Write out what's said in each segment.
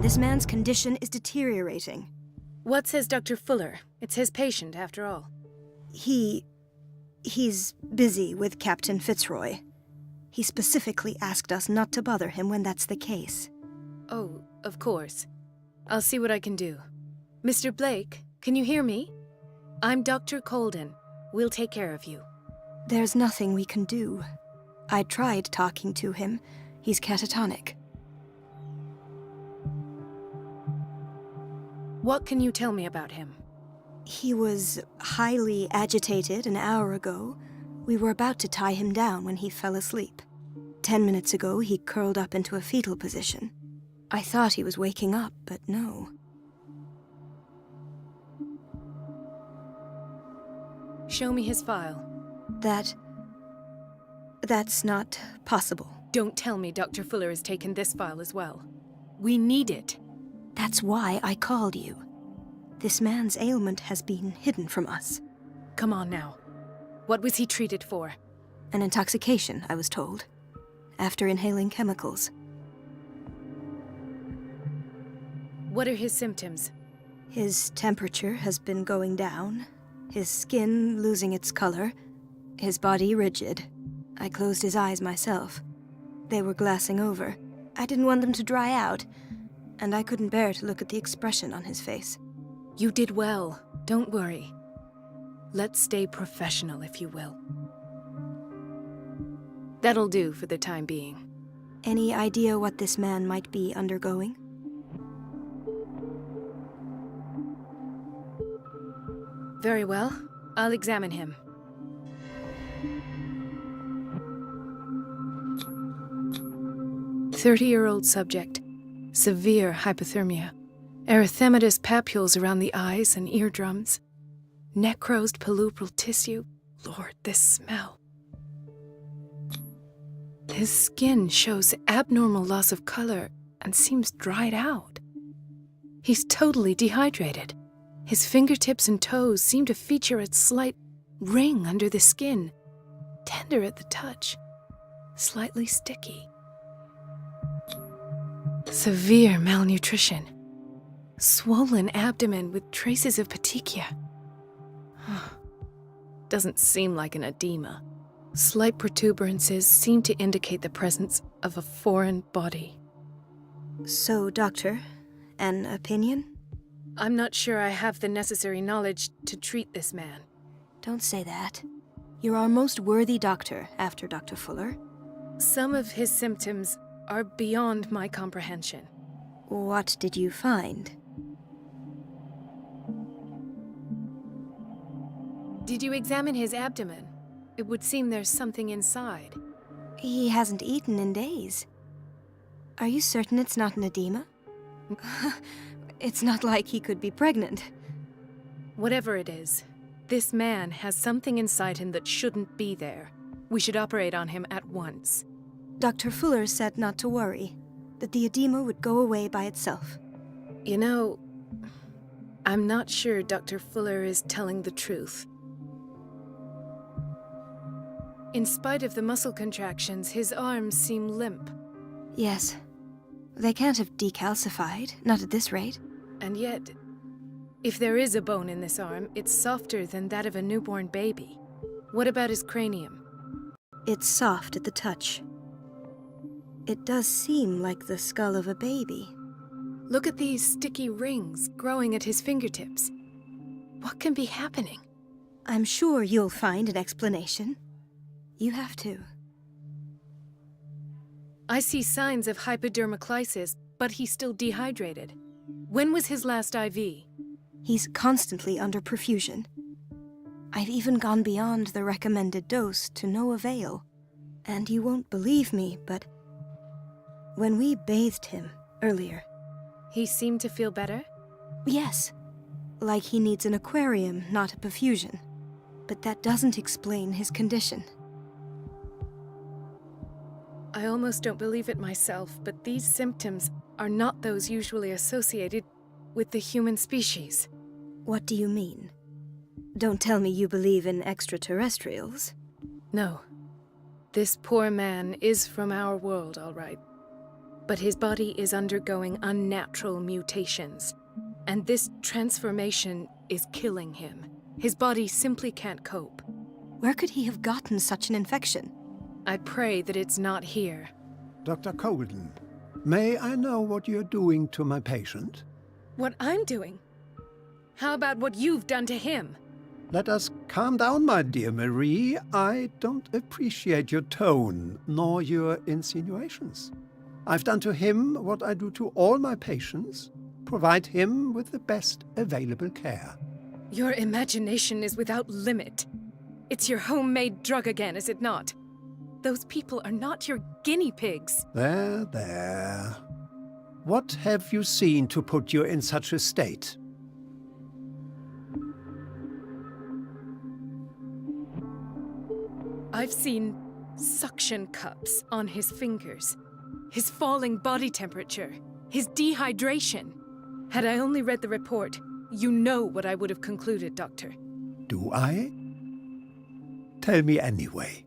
This man's condition is deteriorating. What says Dr. Fuller? It's his patient, after all. He's busy with Captain Fitzroy. He specifically asked us not to bother him when that's the case. Oh, of course. I'll see what I can do. Mr. Blake, can you hear me? I'm Dr. Colden. We'll take care of you. There's nothing we can do. I tried talking to him. He's catatonic. What can you tell me about him? He was highly agitated an hour ago. We were about to tie him down when he fell asleep. 10 minutes ago, he curled up into a fetal position. I thought he was waking up, but no. Show me his file. That's not possible. Don't tell me Dr. Fuller has taken this file as well. We need it. That's why I called you. This man's ailment has been hidden from us. Come on now. What was he treated for? An intoxication, I was told, after inhaling chemicals. What are his symptoms? His temperature has been going down, his skin losing its color, his body rigid. I closed his eyes myself. They were glassing over. I didn't want them to dry out, and I couldn't bear to look at the expression on his face. You did well. Don't worry. Let's stay professional, if you will. That'll do for the time being. Any idea what this man might be undergoing? Very well. I'll examine him. "30-year-old subject. Severe hypothermia. Erythematous papules around the eyes and eardrums. Necrosed palpebral tissue. Lord, this smell. His skin shows abnormal loss of color and seems dried out. He's totally dehydrated. His fingertips and toes seem to feature a slight ring under the skin, tender at the touch, slightly sticky. Severe malnutrition. Swollen abdomen with traces of petechia. Doesn't seem like an edema. Slight protuberances seem to indicate the presence of a foreign body. So, doctor, an opinion? I'm not sure I have the necessary knowledge to treat this man. Don't say that. You're our most worthy doctor after Dr. Fuller. Some of his symptoms are beyond my comprehension. What did you find? Did you examine his abdomen? It would seem there's something inside. He hasn't eaten in days. Are you certain it's not an edema? It's not like he could be pregnant. Whatever it is, this man has something inside him that shouldn't be there. We should operate on him at once. Dr. Fuller said not to worry, that the edema would go away by itself. You know, I'm not sure Dr. Fuller is telling the truth. In spite of the muscle contractions, his arms seem limp. Yes. They can't have decalcified, not at this rate. And yet, if there is a bone in this arm, it's softer than that of a newborn baby. What about his cranium? It's soft at the touch. It does seem like the skull of a baby. Look at these sticky rings growing at his fingertips. What can be happening? I'm sure you'll find an explanation. You have to. I see signs of hypodermoclysis, but he's still dehydrated. When was his last IV? He's constantly under perfusion. I've even gone beyond the recommended dose to no avail. And you won't believe me, but when we bathed him earlier... He seemed to feel better? Yes. Like he needs an aquarium, not a perfusion. But that doesn't explain his condition. I almost don't believe it myself, but these symptoms are not those usually associated with the human species. What do you mean? Don't tell me you believe in extraterrestrials. No. This poor man is from our world, all right. But his body is undergoing unnatural mutations, and this transformation is killing him. His body simply can't cope. Where could he have gotten such an infection? I pray that it's not here. Dr. Colden, may I know what you're doing to my patient? What I'm doing? How about what you've done to him? Let us calm down, my dear Marie. I don't appreciate your tone, nor your insinuations. I've done to him what I do to all my patients, provide him with the best available care. Your imagination is without limit. It's your homemade drug again, is it not? Those people are not your guinea pigs. There, there. What have you seen to put you in such a state? I've seen suction cups on his fingers, his falling body temperature, his dehydration. Had I only read the report, you know what I would have concluded, Doctor. Do I? Tell me anyway.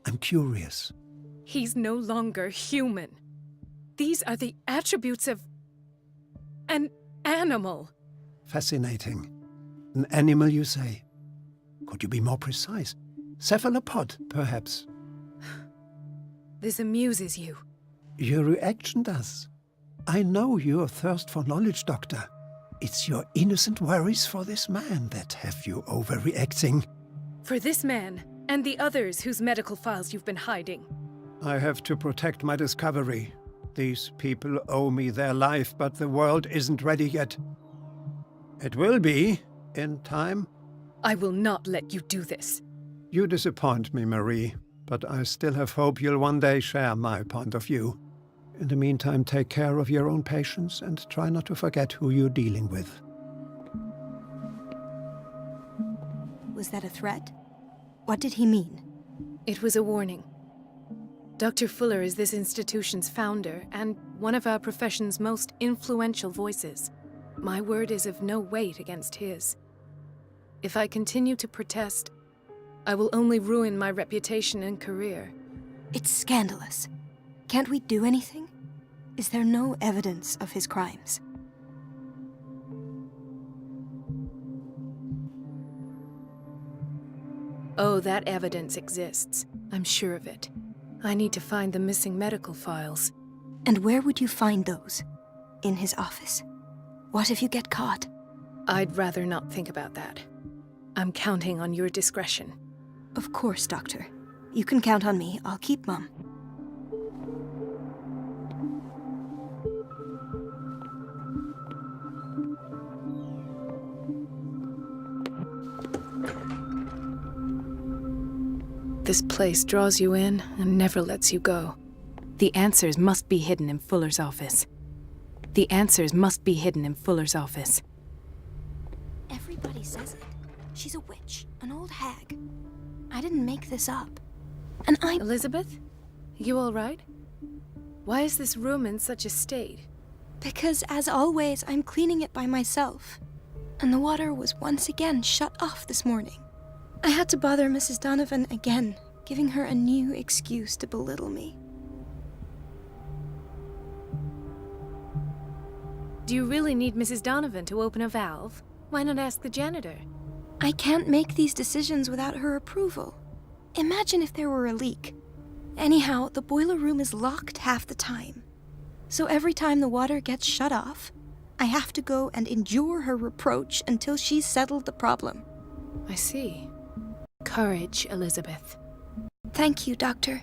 I'm curious. He's no longer human. These are the attributes of an animal. Fascinating. An animal, you say? Could you be more precise? Cephalopod, perhaps? This amuses you. Your reaction does. I know your thirst for knowledge, Doctor. It's your innocent worries for this man that have you overreacting. For this man, and the others whose medical files you've been hiding. I have to protect my discovery. These people owe me their life, but the world isn't ready yet. It will be, in time. I will not let you do this. You disappoint me, Marie, but I still have hope you'll one day share my point of view. In the meantime, take care of your own patients and try not to forget who you're dealing with. Was that a threat? What did he mean? It was a warning. Dr. Fuller is this institution's founder and one of our profession's most influential voices. My word is of no weight against his. If I continue to protest, I will only ruin my reputation and career. It's scandalous. Can't we do anything? Is there no evidence of his crimes? Oh, that evidence exists. I'm sure of it. I need to find the missing medical files. And where would you find those? In his office? What if you get caught? I'd rather not think about that. I'm counting on your discretion. Of course, Doctor. You can count on me. I'll keep mum. This place draws you in and never lets you go. The answers must be hidden in Fuller's office. The answers must be hidden in Fuller's office. Everybody says it. She's a witch, an old hag. I didn't make this up. And Elizabeth? You all right? Why is this room in such a state? Because, as always, I'm cleaning it by myself. And the water was once again shut off this morning. I had to bother Mrs. Donovan again, giving her a new excuse to belittle me. Do you really need Mrs. Donovan to open a valve? Why not ask the janitor? I can't make these decisions without her approval. Imagine if there were a leak. Anyhow, the boiler room is locked half the time. So every time the water gets shut off, I have to go and endure her reproach until she's settled the problem. I see. Courage, Elizabeth. Thank you, Doctor.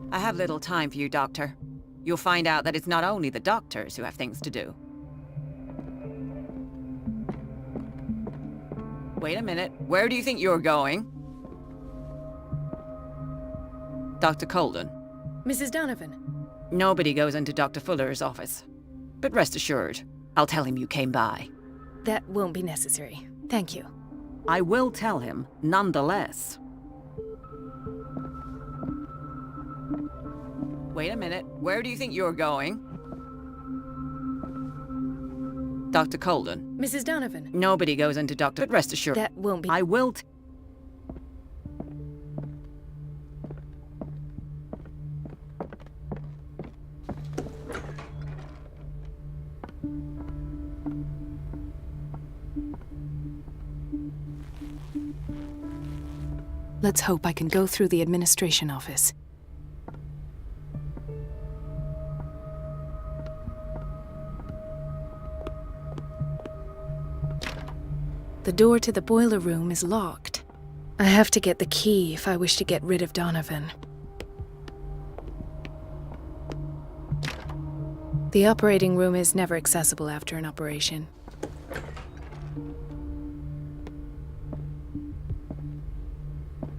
I have little time for you, Doctor. You'll find out that it's not only the doctors who have things to do. Wait a minute. Where do you think you're going? Dr. Colden. Mrs. Donovan. Nobody goes into Dr. Fuller's office. But rest assured, I'll tell him you came by. That won't be necessary. Thank you. I will tell him, nonetheless. Wait a minute. Where do you think you're going? Dr. Colden. Mrs. Donovan. Nobody goes into Dr. But rest assured. That won't be... I will Let's hope I can go through the administration office. The door to the boiler room is locked. I have to get the key if I wish to get rid of Donovan. The operating room is never accessible after an operation.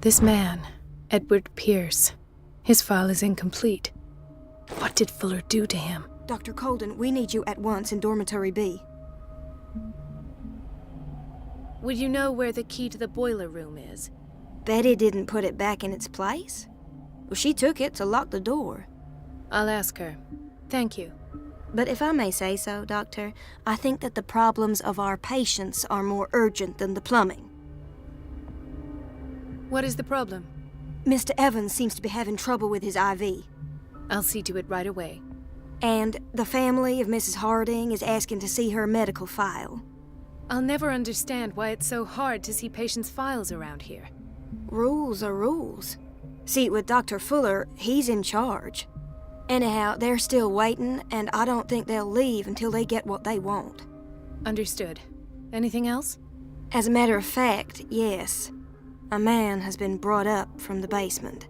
This man, Edward Pierce, his file is incomplete. What did Fuller do to him? Dr. Colden, we need you at once in Dormitory B. Would you know where the key to the boiler room is? Betty didn't put it back in its place. Well, she took it to lock the door. I'll ask her. Thank you. But if I may say so, Doctor, I think that the problems of our patients are more urgent than the plumbing. What is the problem? Mr. Evans seems to be having trouble with his IV. I'll see to it right away. And the family of Mrs. Harding is asking to see her medical file. I'll never understand why it's so hard to see patients' files around here. Rules are rules. See, with Dr. Fuller, he's in charge. Anyhow, they're still waiting, and I don't think they'll leave until they get what they want. Understood. Anything else? As a matter of fact, yes. A man has been brought up from the basement.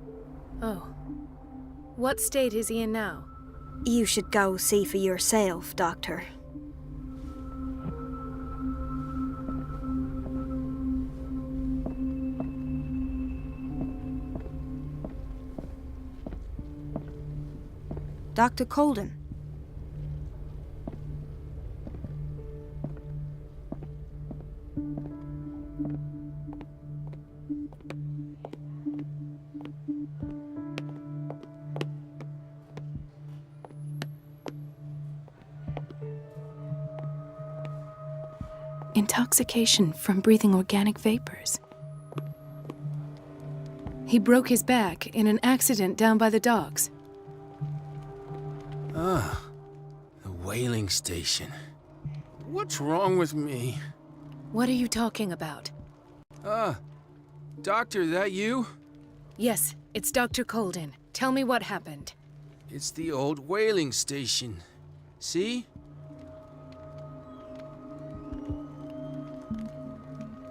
Oh. What state is he in now? You should go see for yourself, Doctor. Dr. Colden. Intoxication from breathing organic vapors. He broke his back in an accident down by the docks. Ah, the whaling station. What's wrong with me? What are you talking about? Doctor, that you? Yes, it's Dr. Colden. Tell me what happened. It's the old whaling station. See?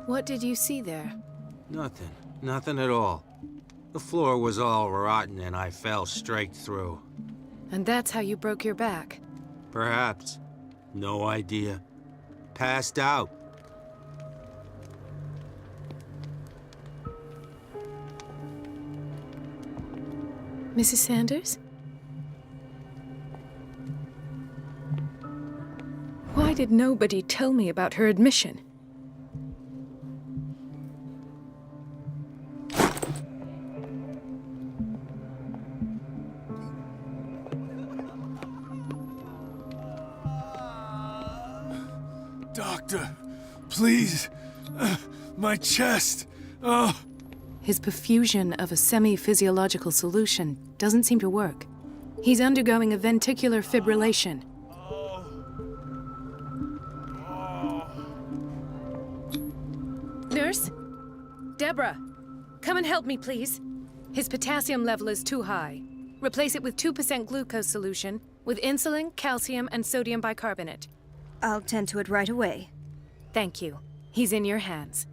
What did you see there? Nothing. Nothing at all. The floor was all rotten and I fell straight through. And that's how you broke your back? Perhaps. No idea. Passed out. Mrs. Sanders? Why did nobody tell me about her admission? Doctor, please. My chest. Oh. His perfusion of a semi-physiological solution doesn't seem to work. He's undergoing a ventricular fibrillation. Nurse? Deborah, come and help me, please. His potassium level is too high. Replace it with 2% glucose solution with insulin, calcium, and sodium bicarbonate. I'll tend to it right away. Thank you. He's in your hands.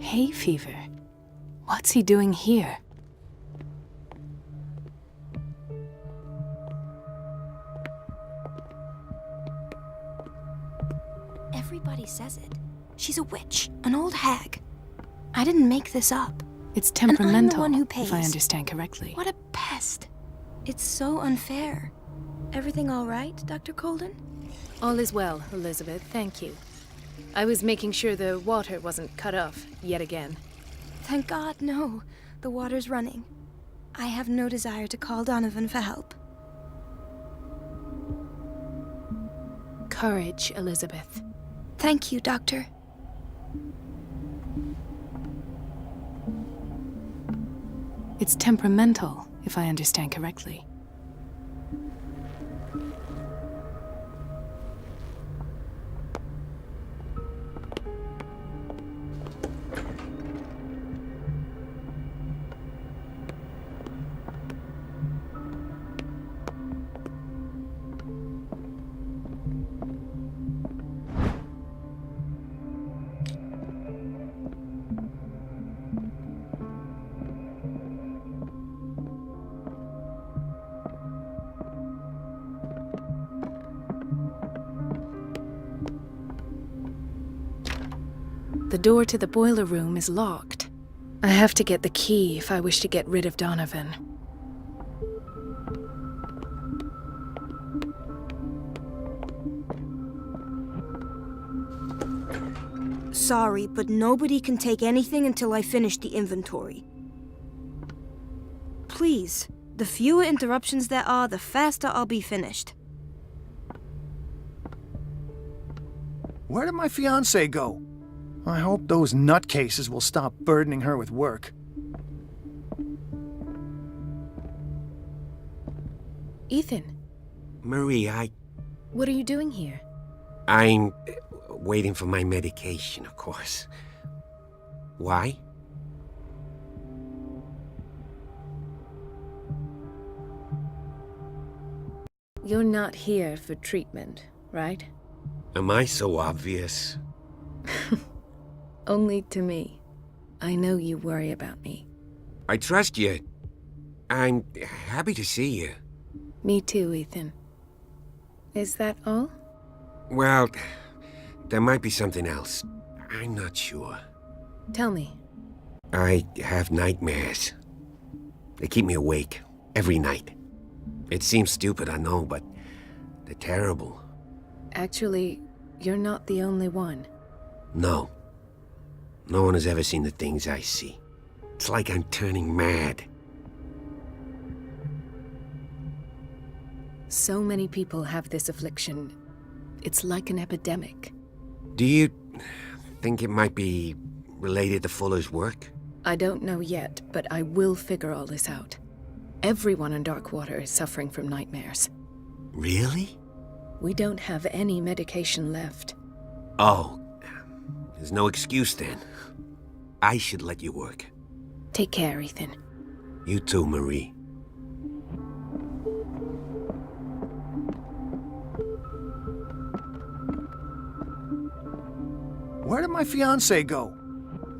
Hay fever. What's he doing here? Everybody says it. She's a witch, an old hag. I didn't make this up. It's temperamental, and I'm the one who if I pays. understand correctly. What a pest. It's so unfair. Everything all right, Dr. Colden? All is well, Elizabeth, thank you. I was making sure the water wasn't cut off yet again. Thank God, no. The water's running. I have no desire to call Donovan for help. Courage, Elizabeth. Thank you, Doctor. It's temperamental, if I understand correctly. The door to the boiler room is locked. I have to get the key if I wish to get rid of Donovan. Sorry, but nobody can take anything until I finish the inventory. Please, the fewer interruptions there are, the faster I'll be finished. Where did my fiancé go? I hope those nutcases will stop burdening her with work. Ethan, Marie, what are you doing here? I'm waiting for my medication, of course. Why? You're not here for treatment, right? Am I so obvious? Only to me. I know you worry about me. I trust you. I'm happy to see you. Me too, Ethan. Is that all? Well, there might be something else. I'm not sure. Tell me. I have nightmares. They keep me awake every night. It seems stupid, I know, but they're terrible. Actually, you're not the only one. No. No one has ever seen the things I see. It's like I'm turning mad. So many people have this affliction. It's like an epidemic. Do you think it might be related to Fuller's work? I don't know yet, but I will figure all this out. Everyone in Darkwater is suffering from nightmares. Really? We don't have any medication left. Oh, there's no excuse then. I should let you work. Take care, Ethan. You too, Marie. Where did my fiancé go?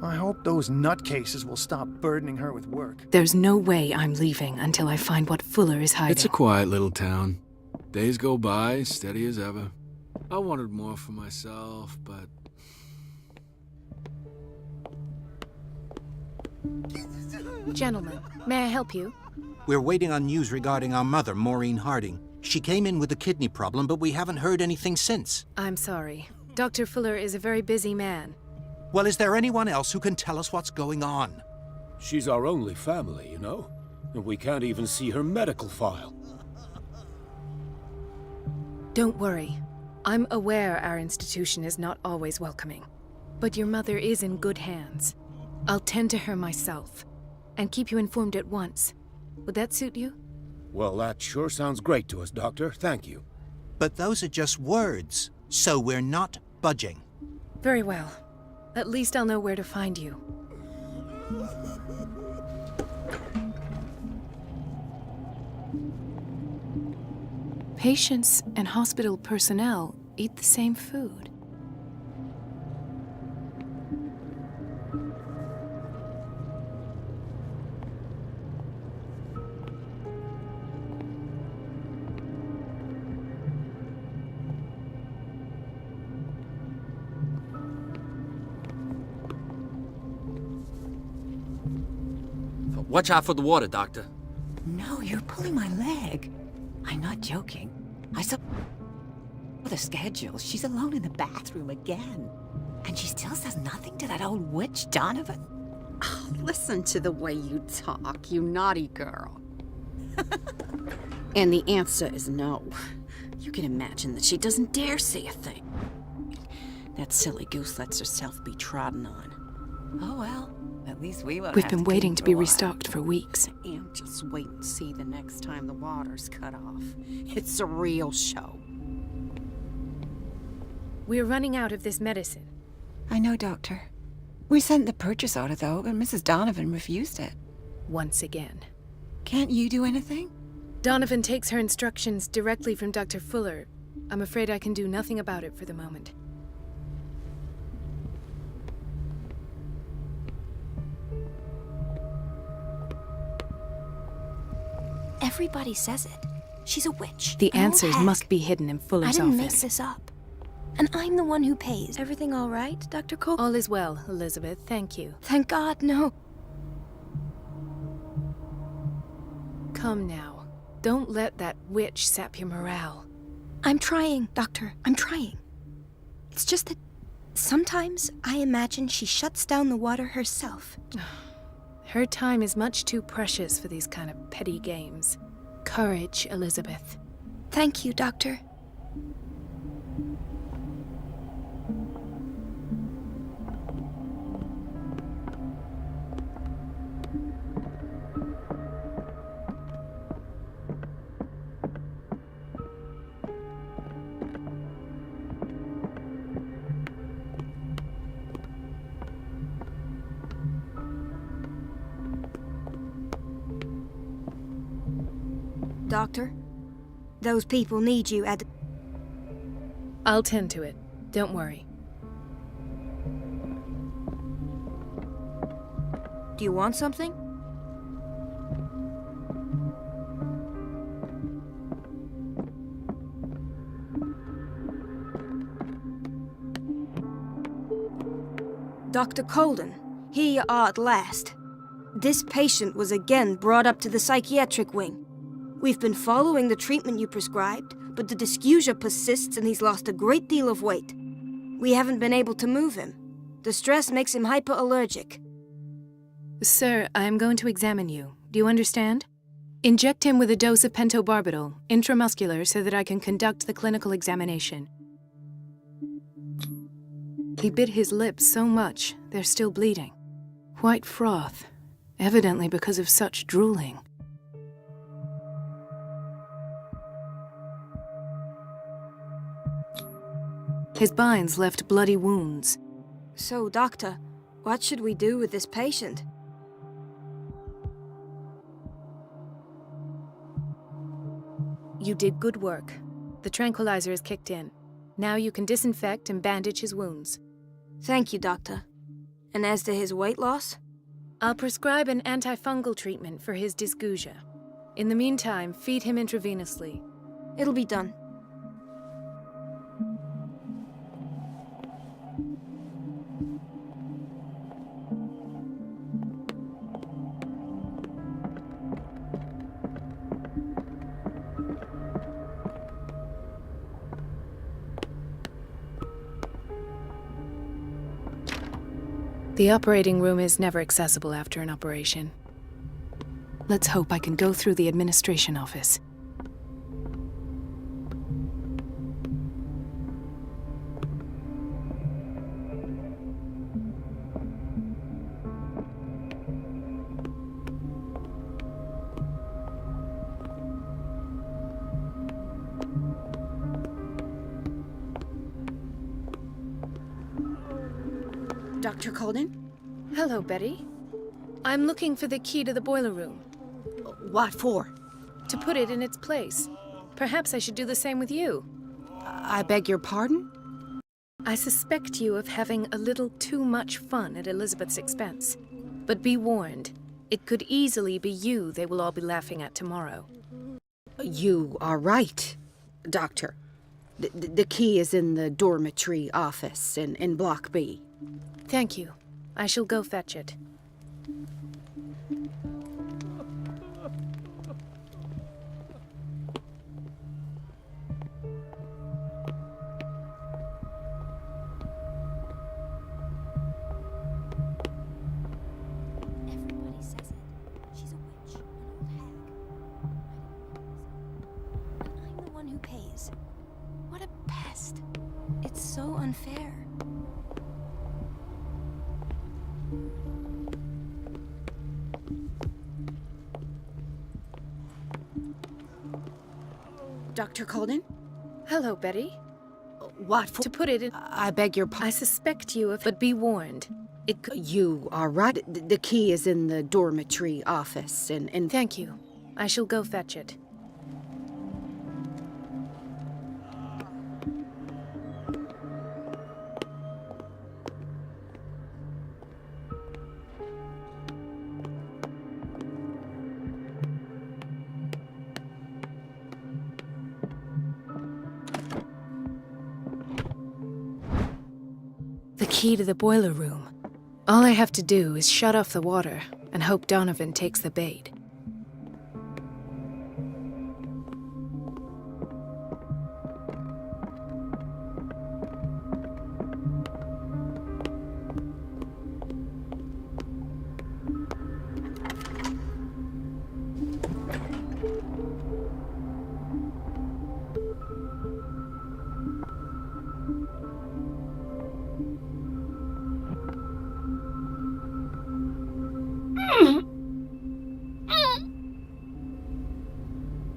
I hope those nutcases will stop burdening her with work. There's no way I'm leaving until I find what Fuller is hiding. It's a quiet little town. Days go by, steady as ever. I wanted more for myself, but... Gentlemen, may I help you? We're waiting on news regarding our mother, Maureen Harding. She came in with a kidney problem, but we haven't heard anything since. I'm sorry. Dr. Fuller is a very busy man. Well, is there anyone else who can tell us what's going on? She's our only family, you know? And we can't even see her medical file. Don't worry. I'm aware our institution is not always welcoming. But your mother is in good hands. I'll tend to her myself, and keep you informed at once. Would that suit you? Well, that sure sounds great to us, Doctor. Thank you. But those are just words, so we're not budging. Very well. At least I'll know where to find you. Patients and hospital personnel eat the same food. Watch out for the water, Doctor. No, you're pulling my leg. I'm not joking. I saw the schedule. She's alone in the bathroom again. And she still says nothing to that old witch, Donovan. Oh, listen to the way you talk, you naughty girl. And the answer is no. You can imagine that she doesn't dare say a thing. That silly goose lets herself be trodden on. Oh well, at least we won't We've have been to waiting clean to for be a while. restocked for weeks. And just wait and see the next time the water's cut off. It's a real show. We're running out of this medicine. I know, Doctor. We sent the purchase order, though, and Mrs. Donovan refused it. Once again. Can't you do anything? Donovan takes her instructions directly from Dr. Fuller. I'm afraid I can do nothing about it for the moment. Everybody says it. She's a witch. The An old answers hag. must be hidden in I Fuller's didn't make office. this up. And I'm the one who pays. Everything all right, Dr. Cole? All is well, Elizabeth. Thank you. Thank God, no. Come now. Don't let that witch sap your morale. I'm trying, Doctor. I'm trying. It's just that sometimes I imagine she shuts down the water herself. Her time is much too precious for these kind of petty games. Courage, Elizabeth. Thank you, Doctor. Doctor, those people need you at... I'll tend to it. Don't worry. Do you want something? Dr. Colden, here you are at last. This patient was again brought up to the psychiatric wing. We've been following the treatment you prescribed, but the dysgeusia persists and he's lost a great deal of weight. We haven't been able to move him. The stress makes him hyperallergic. Sir, I am going to examine you. Do you understand? Inject him with a dose of pentobarbital, intramuscular, so that I can conduct the clinical examination. He bit his lips so much, they're still bleeding. White froth, evidently because of such drooling. His binds left bloody wounds. So, Doctor, what should we do with this patient? You did good work. The tranquilizer is kicked in. Now you can disinfect and bandage his wounds. Thank you, Doctor. And as to his weight loss? I'll prescribe an antifungal treatment for his dysgeusia. In the meantime, feed him intravenously. It'll be done. The operating room is never accessible after an operation. Let's hope I can go through the administration office. Dr. Colden? Hello, Betty. I'm looking for the key to the boiler room. What for? To put it in its place. Perhaps I should do the same with you. I beg your pardon? I suspect you of having a little too much fun at Elizabeth's expense. But be warned, it could easily be you they will all be laughing at tomorrow. You are right, Doctor. The key is in the dormitory office in Block B. Thank you. I shall go fetch it. so unfair. Dr. Colden? Hello, Betty. What for? To put it in... I beg your pardon. I suspect you of... But be warned. It could... You are right. The key is in the dormitory office, and... Thank you. I shall go fetch it. The key to the boiler room. All I have to do is shut off the water and hope Donovan takes the bait.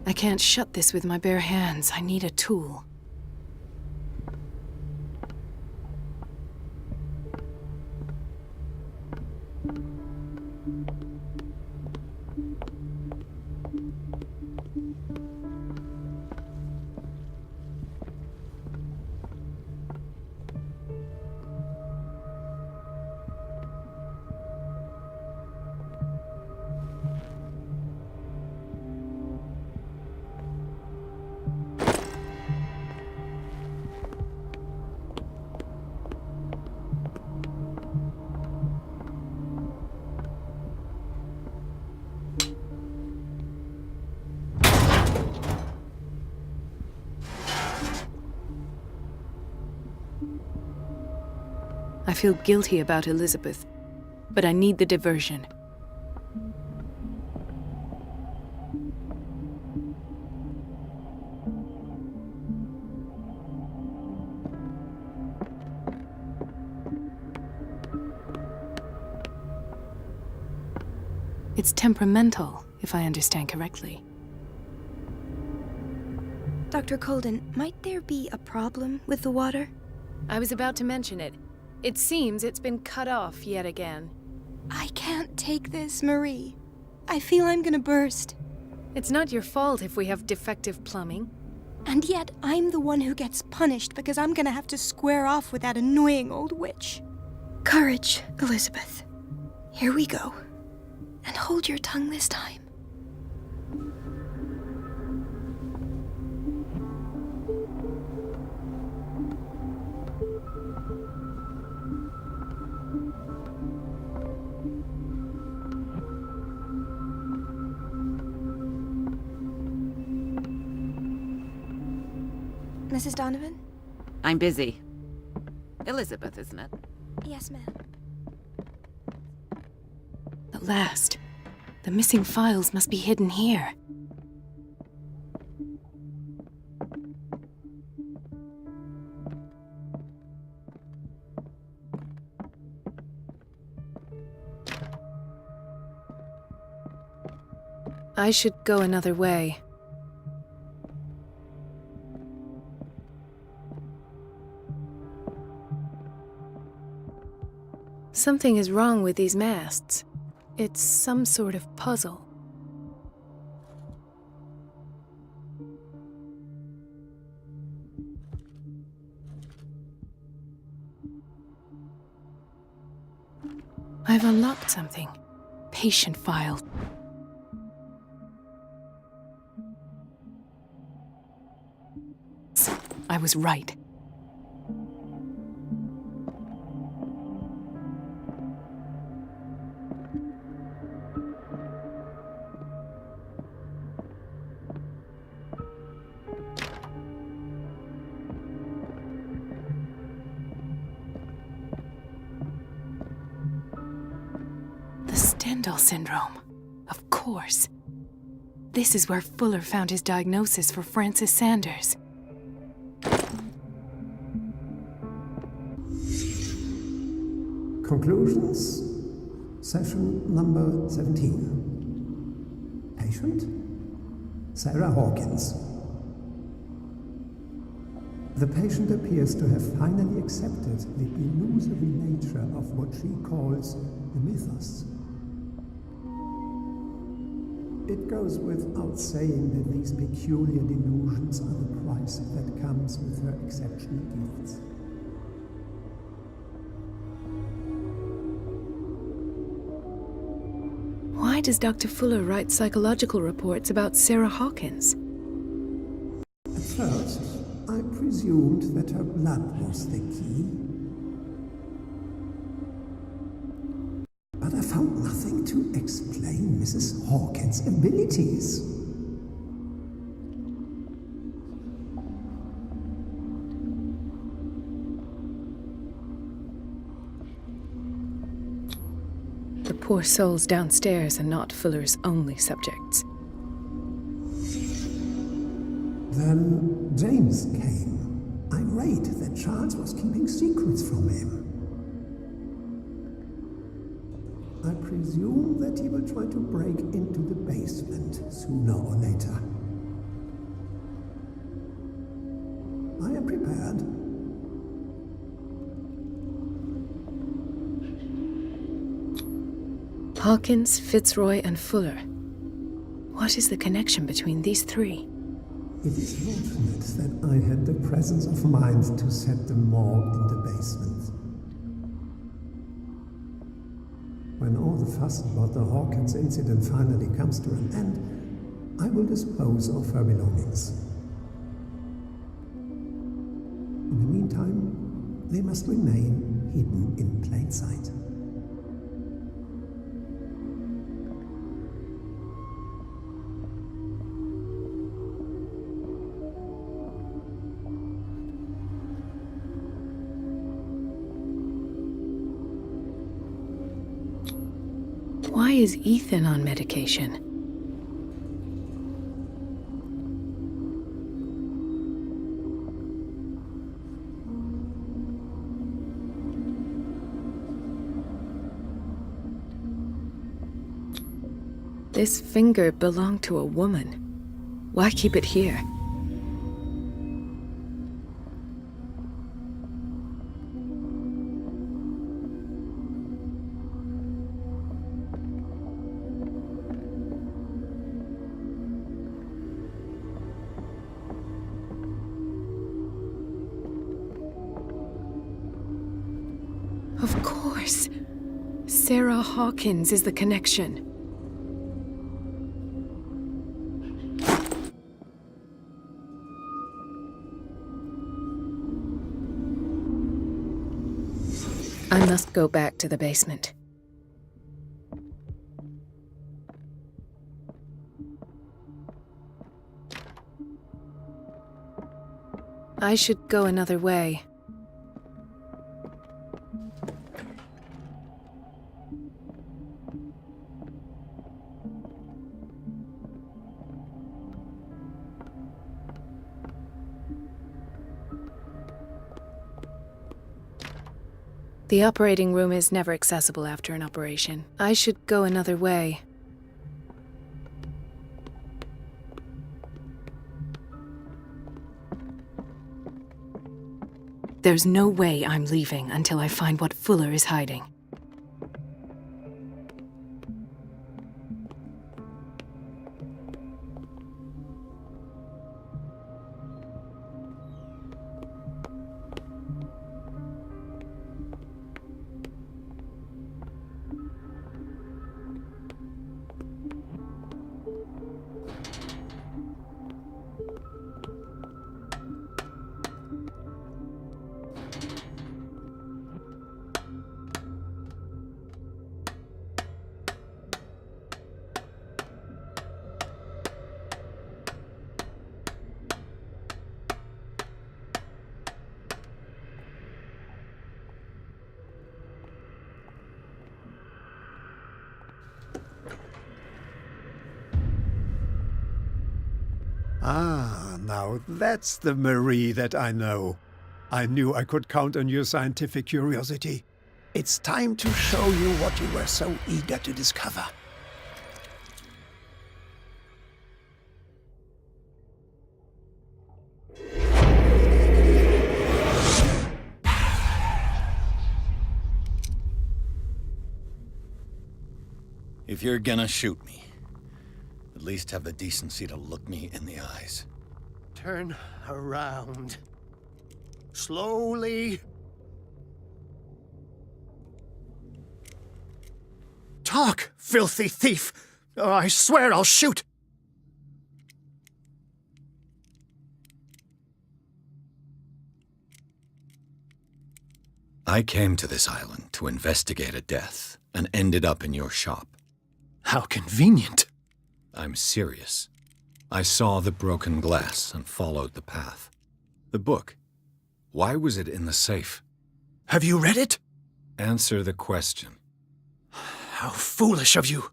I can't shut this with my bare hands. I need a tool. I feel guilty about Elizabeth, but I need the diversion. It's temperamental, if I understand correctly. Dr. Colden, might there be a problem with the water? I was about to mention it. It seems it's been cut off yet again. I can't take this, Marie. I feel I'm gonna burst. It's not your fault if we have defective plumbing. And yet, I'm the one who gets punished because I'm gonna have to square off with that annoying old witch. Courage, Elizabeth. Here we go. And hold your tongue this time. Mrs. Donovan? I'm busy. Elizabeth, isn't it? Yes, ma'am. At last. The missing files must be hidden here. I should go another way. Something is wrong with these masts. It's some sort of puzzle. I've unlocked something. Patient file. I was right. Syndrome. Of course. This is where Fuller found his diagnosis for Francis Sanders. Conclusions, session number 17. Patient, Sarah Hawkins. The patient appears to have finally accepted the illusory nature of what she calls the mythos. It goes without saying that these peculiar delusions are the price that comes with her exceptional gifts. Why does Dr. Fuller write psychological reports about Sarah Hawkins? At first, I presumed that her blood was the key. But I found nothing to explain Mrs. Hawkins' abilities. The poor souls downstairs are not Fuller's only subjects. Then James came, irate that Charles was keeping secrets from him. I presume that he will try to break into the basement sooner or later. I am prepared. Hawkins, Fitzroy, and Fuller. What is the connection between these three? It is fortunate that I had the presence of mind to set the morgue in the basement. When all the fuss about the Hawkins incident finally comes to an end, I will dispose of her belongings. In the meantime, they must remain hidden in plain sight. Why is Ethan on medication? This finger belonged to a woman. Why keep it here? Of course. Sarah Hawkins is the connection. I must go back to the basement. I should go another way. The operating room is never accessible after an operation. I should go another way. There's no way I'm leaving until I find what Fuller is hiding. Ah, now that's the Marie that I know. I knew I could count on your scientific curiosity. It's time to show you what you were so eager to discover. If you're gonna shoot me, at least have the decency to look me in the eyes. Turn around. Slowly. Talk, filthy thief! Or I swear I'll shoot! I came to this island to investigate a death and ended up in your shop. How convenient. I'm serious. I saw the broken glass and followed the path. The book. Why was it in the safe? Have you read it? Answer the question. How foolish of you.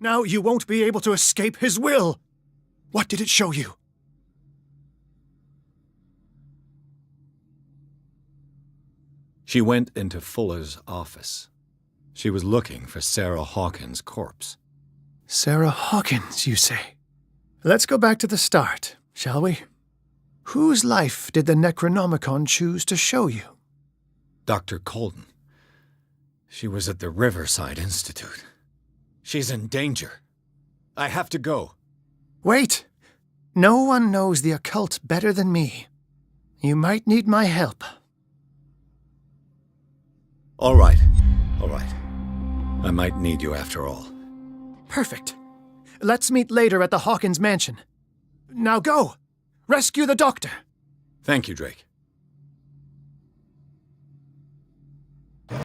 Now you won't be able to escape his will. What did it show you? She went into Fuller's office. She was looking for Sarah Hawkins' corpse. Sarah Hawkins, you say? Let's go back to the start, shall we? Whose life did the Necronomicon choose to show you? Dr. Colden. She was at the Riverside Institute. She's in danger. I have to go. Wait! No one knows the occult better than me. You might need my help. All right. I might need you after all. Perfect. Let's meet later at the Hawkins mansion. Now go! Rescue the doctor! Thank you, Drake.